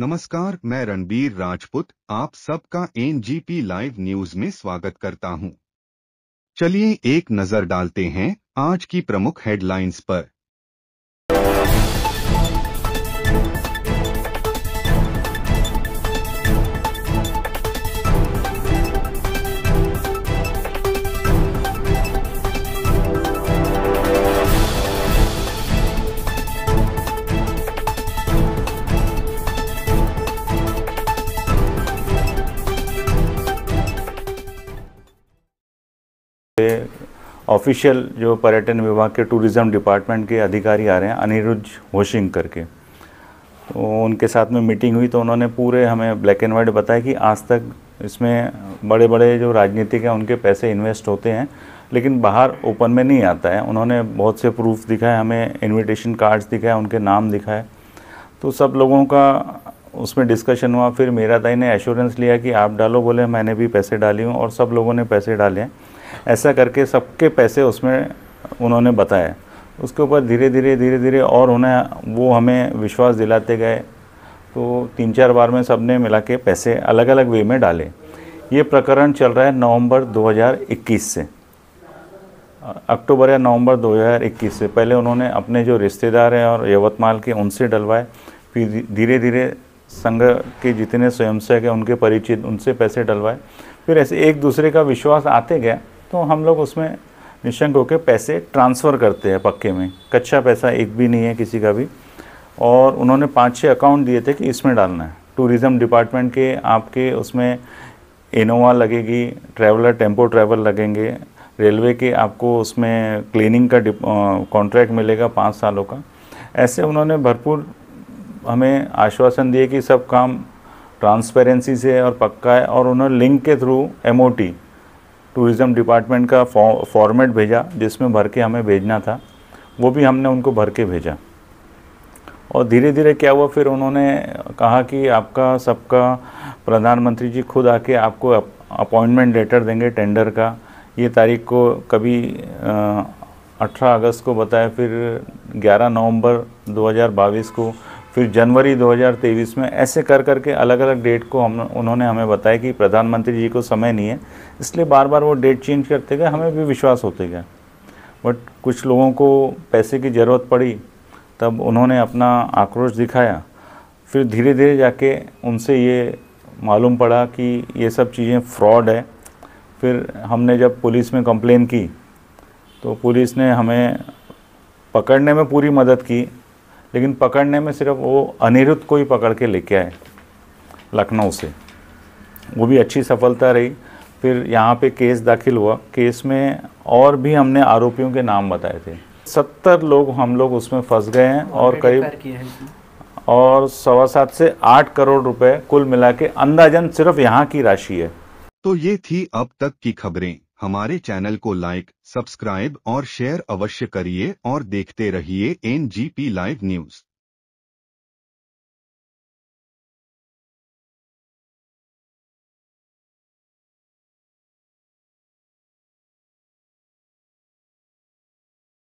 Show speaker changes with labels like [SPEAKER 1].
[SPEAKER 1] नमस्कार, मैं रणबीर राजपूत आप सबका एनजीपी लाइव न्यूज में स्वागत करता हूं। चलिए एक नजर डालते हैं आज की प्रमुख हेडलाइंस पर।
[SPEAKER 2] ऑफिशियल जो पर्यटन विभाग के टूरिज़्म डिपार्टमेंट के अधिकारी आ रहे हैं, अनिरुद्ध होशिंग करके, तो उनके साथ में मीटिंग हुई तो उन्होंने पूरे हमें ब्लैक एंड वाइट बताया कि आज तक इसमें बड़े बड़े जो राजनीतिक हैं उनके पैसे इन्वेस्ट होते हैं लेकिन बाहर ओपन में नहीं आता है। उन्होंने बहुत से प्रूफ दिखाए, हमें इनविटेशन कार्ड्स दिखाए, उनके नाम दिखाए, तो सब लोगों का उसमें डिस्कशन हुआ। फिर मेरा ताई ने एश्योरेंस लिया कि आप डालो, बोले मैंने भी पैसे डाली हूँ और सब लोगों ने पैसे डाले हैं। ऐसा करके सबके पैसे उसमें उन्होंने बताया। उसके ऊपर धीरे धीरे और उन्हें वो हमें विश्वास दिलाते गए, तो 3-4 बार में सब ने मिला के पैसे अलग अलग वे में डाले। ये प्रकरण चल रहा है नवंबर 2021 से, अक्टूबर या नवंबर 2021 से। पहले उन्होंने अपने जो रिश्तेदार हैं और यवतमाल के उनसे डलवाए, फिर धीरे धीरे संघ के जितने स्वयंसेवक हैं उनके परिचित उनसे पैसे डलवाए। फिर ऐसे एक दूसरे का विश्वास आते गया तो हम लोग उसमें निशंक होकर पैसे ट्रांसफ़र करते हैं पक्के में। कच्चा पैसा एक भी नहीं है किसी का भी। और उन्होंने 5-6 अकाउंट दिए थे कि इसमें डालना है। टूरिज़्म डिपार्टमेंट के आपके उसमें इनोवा लगेगी, ट्रैवलर टेम्पो ट्रैवल लगेंगे, रेलवे के आपको उसमें क्लीनिंग का कॉन्ट्रैक्ट मिलेगा 5 सालों का। ऐसे उन्होंने भरपूर हमें आश्वासन दिए कि सब काम ट्रांसपेरेंसी से और पक्का है। और उन्होंने लिंक के थ्रू MOT टूरिज़्म डिपार्टमेंट का फॉर्मेट भेजा जिसमें भर के हमें भेजना था, वो भी हमने उनको भर के भेजा। और धीरे धीरे क्या हुआ, फिर उन्होंने कहा कि आपका सबका प्रधानमंत्री जी खुद आके आपको अपॉइंटमेंट लेटर देंगे टेंडर का। ये तारीख को कभी 18 अगस्त को बताया, फिर 11 नवंबर 2022 को, फिर जनवरी 2023 में। ऐसे कर करके अलग अलग डेट को उन्होंने हमें बताया कि प्रधानमंत्री जी को समय नहीं है, इसलिए बार बार वो डेट चेंज करते गए। हमें भी विश्वास होते गया, बट कुछ लोगों को पैसे की ज़रूरत पड़ी तब उन्होंने अपना आक्रोश दिखाया। फिर धीरे धीरे जाके उनसे ये मालूम पड़ा कि ये सब चीज़ें फ्रॉड है। फिर हमने जब पुलिस में कंप्लेन की तो पुलिस ने हमें पकड़ने में पूरी मदद की, लेकिन पकड़ने में सिर्फ वो अनिरुद्ध को ही पकड़ के लेके आए लखनऊ से, वो भी अच्छी सफलता रही। फिर यहाँ पे केस दाखिल हुआ, केस में और भी हमने आरोपियों के नाम बताए थे। 70 लोग हम लोग उसमें फंस गए हैं और करीब 7.25 से 8 करोड़ रुपए कुल मिला के अंदाजन सिर्फ यहाँ की राशि है।
[SPEAKER 1] तो ये थी अब तक की खबरें। हमारे चैनल को लाइक, सब्सक्राइब और शेयर अवश्य करिए और देखते रहिए एनजीपी लाइव न्यूज।